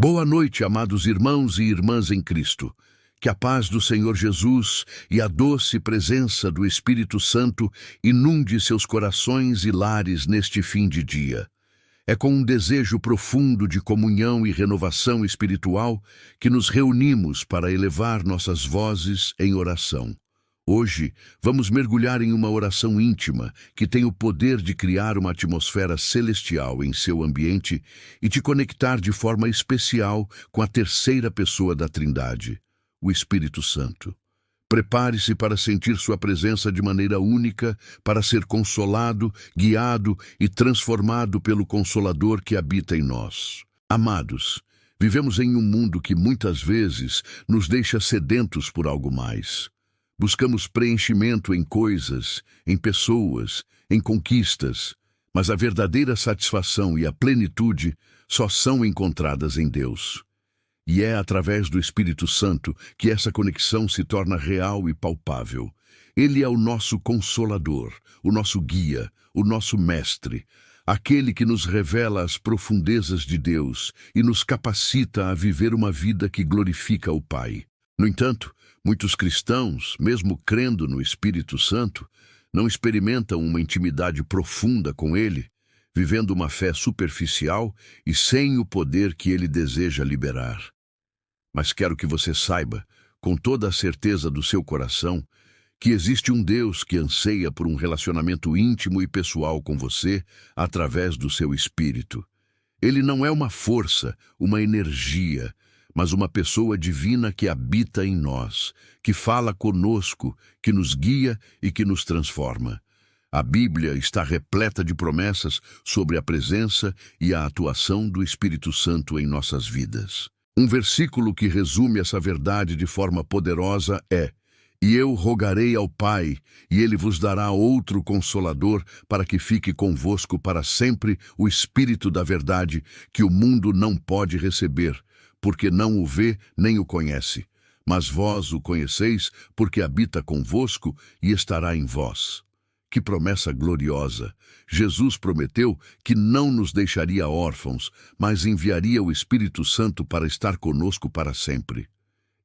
Boa noite, amados irmãos e irmãs em Cristo. Que a paz do Senhor Jesus e a doce presença do Espírito Santo inunde seus corações e lares neste fim de dia. É com um desejo profundo de comunhão e renovação espiritual que nos reunimos para elevar nossas vozes em oração. Hoje, vamos mergulhar em uma oração íntima que tem o poder de criar uma atmosfera celestial em seu ambiente e te conectar de forma especial com a terceira pessoa da Trindade, o Espírito Santo. Prepare-se para sentir sua presença de maneira única, para ser consolado, guiado e transformado pelo Consolador que habita em nós. Amados, vivemos em um mundo que muitas vezes nos deixa sedentos por algo mais. Buscamos preenchimento em coisas, em pessoas, em conquistas, mas a verdadeira satisfação e a plenitude só são encontradas em Deus. E é através do Espírito Santo que essa conexão se torna real e palpável. Ele é o nosso Consolador, o nosso guia, o nosso mestre, aquele que nos revela as profundezas de Deus e nos capacita a viver uma vida que glorifica o Pai. No entanto, muitos cristãos, mesmo crendo no Espírito Santo, não experimentam uma intimidade profunda com Ele, vivendo uma fé superficial e sem o poder que Ele deseja liberar. Mas quero que você saiba, com toda a certeza do seu coração, que existe um Deus que anseia por um relacionamento íntimo e pessoal com você através do seu Espírito. Ele não é uma força, uma energia, mas uma pessoa divina que habita em nós, que fala conosco, que nos guia e que nos transforma. A Bíblia está repleta de promessas sobre a presença e a atuação do Espírito Santo em nossas vidas. Um versículo que resume essa verdade de forma poderosa é: "E eu rogarei ao Pai, e Ele vos dará outro Consolador, para que fique convosco para sempre o Espírito da verdade, que o mundo não pode receber, porque não o vê nem o conhece. Mas vós o conheceis, porque habita convosco e estará em vós." Que promessa gloriosa! Jesus prometeu que não nos deixaria órfãos, mas enviaria o Espírito Santo para estar conosco para sempre.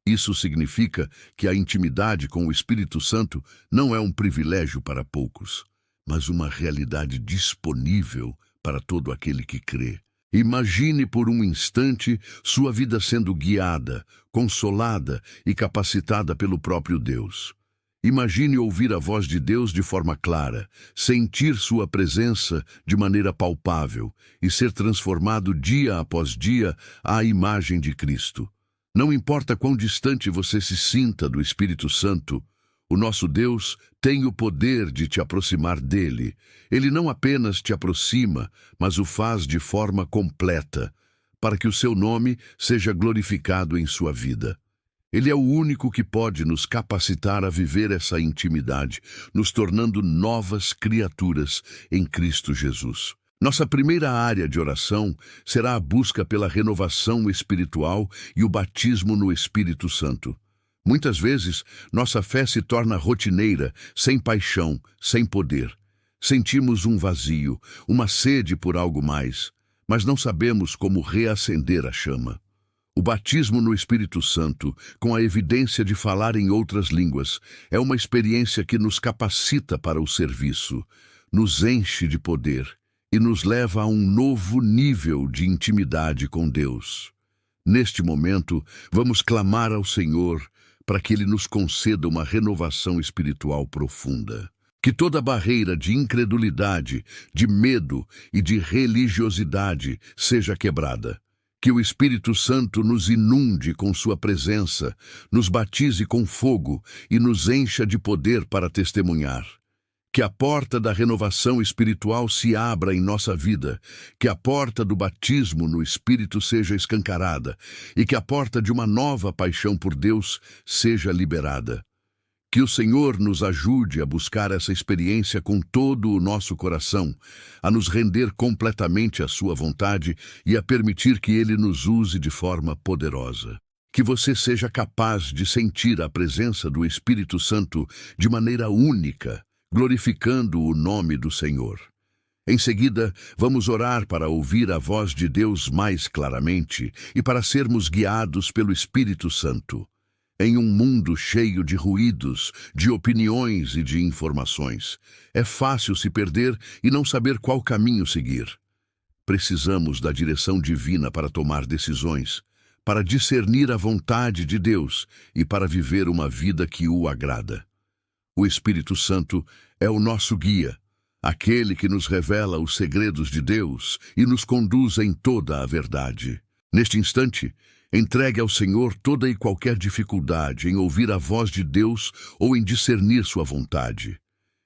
Isso significa que a intimidade com o Espírito Santo não é um privilégio para poucos, mas uma realidade disponível para todo aquele que crê. Imagine por um instante sua vida sendo guiada, consolada e capacitada pelo próprio Deus. Imagine ouvir a voz de Deus de forma clara, sentir sua presença de maneira palpável e ser transformado dia após dia à imagem de Cristo. Não importa quão distante você se sinta do Espírito Santo, o nosso Deus tem o poder de te aproximar dele. Ele não apenas te aproxima, mas o faz de forma completa, para que o seu nome seja glorificado em sua vida. Ele é o único que pode nos capacitar a viver essa intimidade, nos tornando novas criaturas em Cristo Jesus. Nossa primeira área de oração será a busca pela renovação espiritual e o batismo no Espírito Santo. Muitas vezes, nossa fé se torna rotineira, sem paixão, sem poder. Sentimos um vazio, uma sede por algo mais, mas não sabemos como reacender a chama. O batismo no Espírito Santo, com a evidência de falar em outras línguas, é uma experiência que nos capacita para o serviço, nos enche de poder e nos leva a um novo nível de intimidade com Deus. Neste momento, vamos clamar ao Senhor para que Ele nos conceda uma renovação espiritual profunda. Que toda barreira de incredulidade, de medo e de religiosidade seja quebrada. Que o Espírito Santo nos inunde com sua presença, nos batize com fogo e nos encha de poder para testemunhar. Que a porta da renovação espiritual se abra em nossa vida, que a porta do batismo no Espírito seja escancarada e que a porta de uma nova paixão por Deus seja liberada. Que o Senhor nos ajude a buscar essa experiência com todo o nosso coração, a nos render completamente à sua vontade e a permitir que Ele nos use de forma poderosa. Que você seja capaz de sentir a presença do Espírito Santo de maneira única, glorificando o nome do Senhor. Em seguida, vamos orar para ouvir a voz de Deus mais claramente e para sermos guiados pelo Espírito Santo. Em um mundo cheio de ruídos, de opiniões e de informações, é fácil se perder e não saber qual caminho seguir. Precisamos da direção divina para tomar decisões, para discernir a vontade de Deus e para viver uma vida que o agrada. O Espírito Santo é o nosso guia, aquele que nos revela os segredos de Deus e nos conduz em toda a verdade. Neste instante, entregue ao Senhor toda e qualquer dificuldade em ouvir a voz de Deus ou em discernir sua vontade.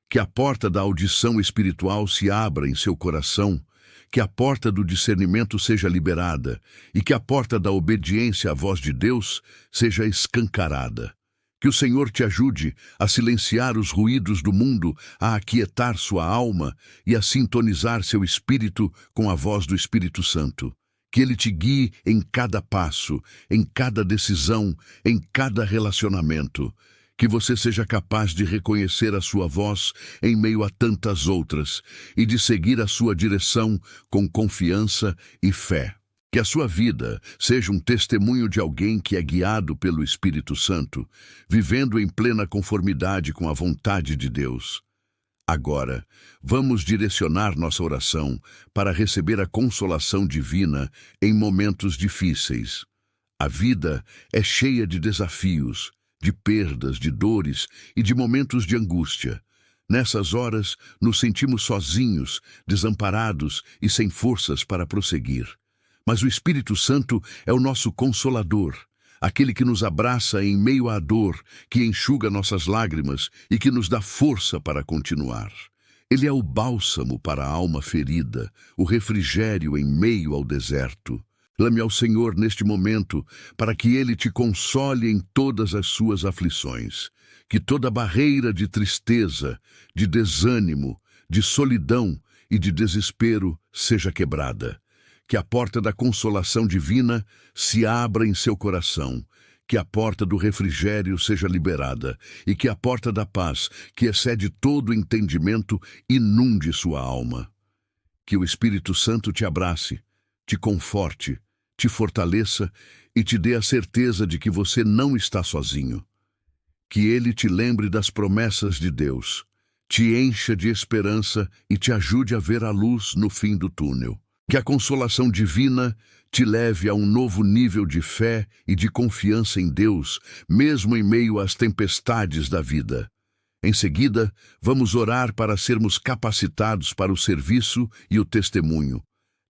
Que a porta da audição espiritual se abra em seu coração, que a porta do discernimento seja liberada e que a porta da obediência à voz de Deus seja escancarada. Que o Senhor te ajude a silenciar os ruídos do mundo, a aquietar sua alma e a sintonizar seu espírito com a voz do Espírito Santo. Que Ele te guie em cada passo, em cada decisão, em cada relacionamento. Que você seja capaz de reconhecer a sua voz em meio a tantas outras e de seguir a sua direção com confiança e fé. Que a sua vida seja um testemunho de alguém que é guiado pelo Espírito Santo, vivendo em plena conformidade com a vontade de Deus. Agora, vamos direcionar nossa oração para receber a consolação divina em momentos difíceis. A vida é cheia de desafios, de perdas, de dores e de momentos de angústia. Nessas horas, nos sentimos sozinhos, desamparados e sem forças para prosseguir. Mas o Espírito Santo é o nosso consolador, aquele que nos abraça em meio à dor, que enxuga nossas lágrimas e que nos dá força para continuar. Ele é o bálsamo para a alma ferida, o refrigério em meio ao deserto. Clame ao Senhor neste momento para que Ele te console em todas as suas aflições. Que toda barreira de tristeza, de desânimo, de solidão e de desespero seja quebrada. Que a porta da consolação divina se abra em seu coração, que a porta do refrigério seja liberada e que a porta da paz, que excede todo entendimento, inunde sua alma. Que o Espírito Santo te abrace, te conforte, te fortaleça e te dê a certeza de que você não está sozinho. Que Ele te lembre das promessas de Deus, te encha de esperança e te ajude a ver a luz no fim do túnel. Que a consolação divina te leve a um novo nível de fé e de confiança em Deus, mesmo em meio às tempestades da vida. Em seguida, vamos orar para sermos capacitados para o serviço e o testemunho.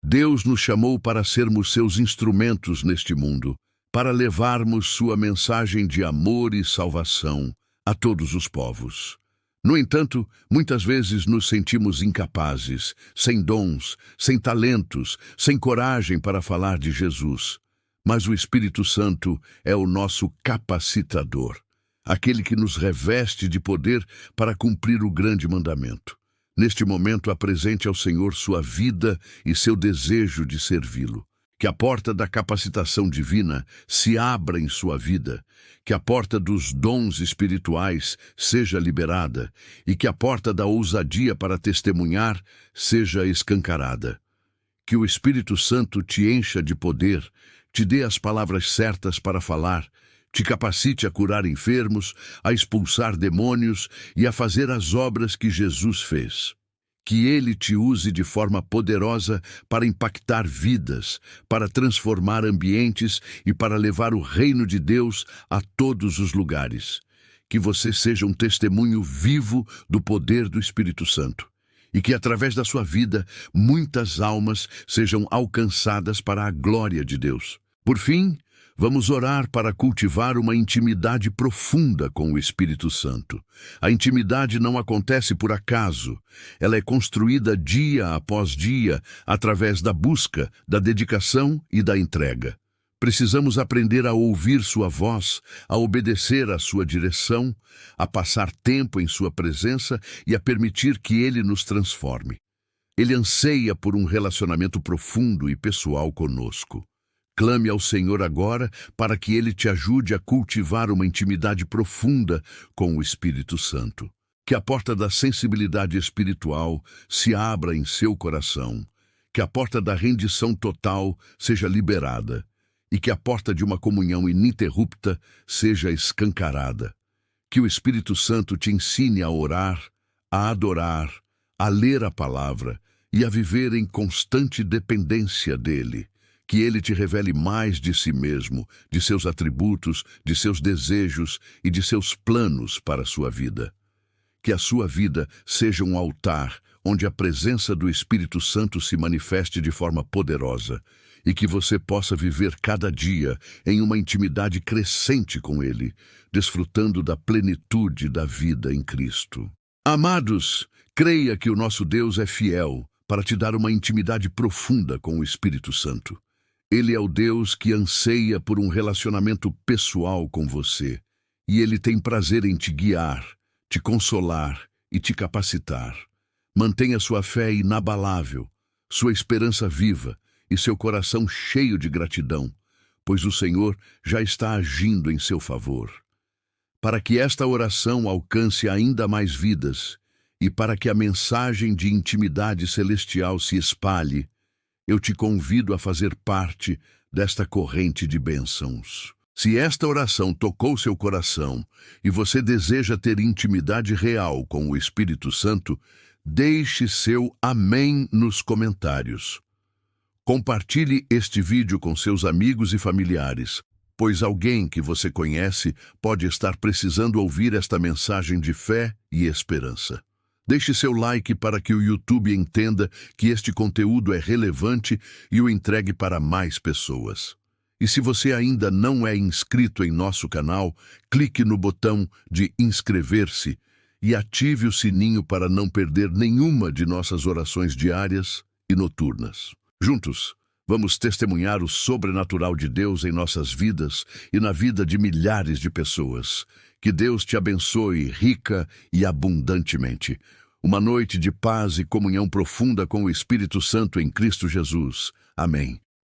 Deus nos chamou para sermos seus instrumentos neste mundo, para levarmos sua mensagem de amor e salvação a todos os povos. No entanto, muitas vezes nos sentimos incapazes, sem dons, sem talentos, sem coragem para falar de Jesus. Mas o Espírito Santo é o nosso capacitador, aquele que nos reveste de poder para cumprir o grande mandamento. Neste momento, apresente ao Senhor sua vida e seu desejo de servi-lo. Que a porta da capacitação divina se abra em sua vida, que a porta dos dons espirituais seja liberada e que a porta da ousadia para testemunhar seja escancarada. Que o Espírito Santo te encha de poder, te dê as palavras certas para falar, te capacite a curar enfermos, a expulsar demônios e a fazer as obras que Jesus fez. Que Ele te use de forma poderosa para impactar vidas, para transformar ambientes e para levar o reino de Deus a todos os lugares. Que você seja um testemunho vivo do poder do Espírito Santo. E que, através da sua vida, muitas almas sejam alcançadas para a glória de Deus. Por fim, vamos orar para cultivar uma intimidade profunda com o Espírito Santo. A intimidade não acontece por acaso. Ela é construída dia após dia, através da busca, da dedicação e da entrega. Precisamos aprender a ouvir sua voz, a obedecer à sua direção, a passar tempo em sua presença e a permitir que Ele nos transforme. Ele anseia por um relacionamento profundo e pessoal conosco. Clame ao Senhor agora para que Ele te ajude a cultivar uma intimidade profunda com o Espírito Santo. Que a porta da sensibilidade espiritual se abra em seu coração, que a porta da rendição total seja liberada e que a porta de uma comunhão ininterrupta seja escancarada. Que o Espírito Santo te ensine a orar, a adorar, a ler a palavra e a viver em constante dependência dele. Que ele te revele mais de si mesmo, de seus atributos, de seus desejos e de seus planos para a sua vida. Que a sua vida seja um altar onde a presença do Espírito Santo se manifeste de forma poderosa e que você possa viver cada dia em uma intimidade crescente com ele, desfrutando da plenitude da vida em Cristo. Amados, creia que o nosso Deus é fiel para te dar uma intimidade profunda com o Espírito Santo. Ele é o Deus que anseia por um relacionamento pessoal com você, e ele tem prazer em te guiar, te consolar e te capacitar. Mantenha sua fé inabalável, sua esperança viva e seu coração cheio de gratidão, pois o Senhor já está agindo em seu favor. Para que esta oração alcance ainda mais vidas e para que a mensagem de intimidade celestial se espalhe, eu te convido a fazer parte desta corrente de bênçãos. Se esta oração tocou seu coração e você deseja ter intimidade real com o Espírito Santo, deixe seu amém nos comentários. Compartilhe este vídeo com seus amigos e familiares, pois alguém que você conhece pode estar precisando ouvir esta mensagem de fé e esperança. Deixe seu like para que o YouTube entenda que este conteúdo é relevante e o entregue para mais pessoas. E se você ainda não é inscrito em nosso canal, clique no botão de inscrever-se e ative o sininho para não perder nenhuma de nossas orações diárias e noturnas. Juntos, vamos testemunhar o sobrenatural de Deus em nossas vidas e na vida de milhares de pessoas. Que Deus te abençoe rica e abundantemente. Uma noite de paz e comunhão profunda com o Espírito Santo em Cristo Jesus. Amém.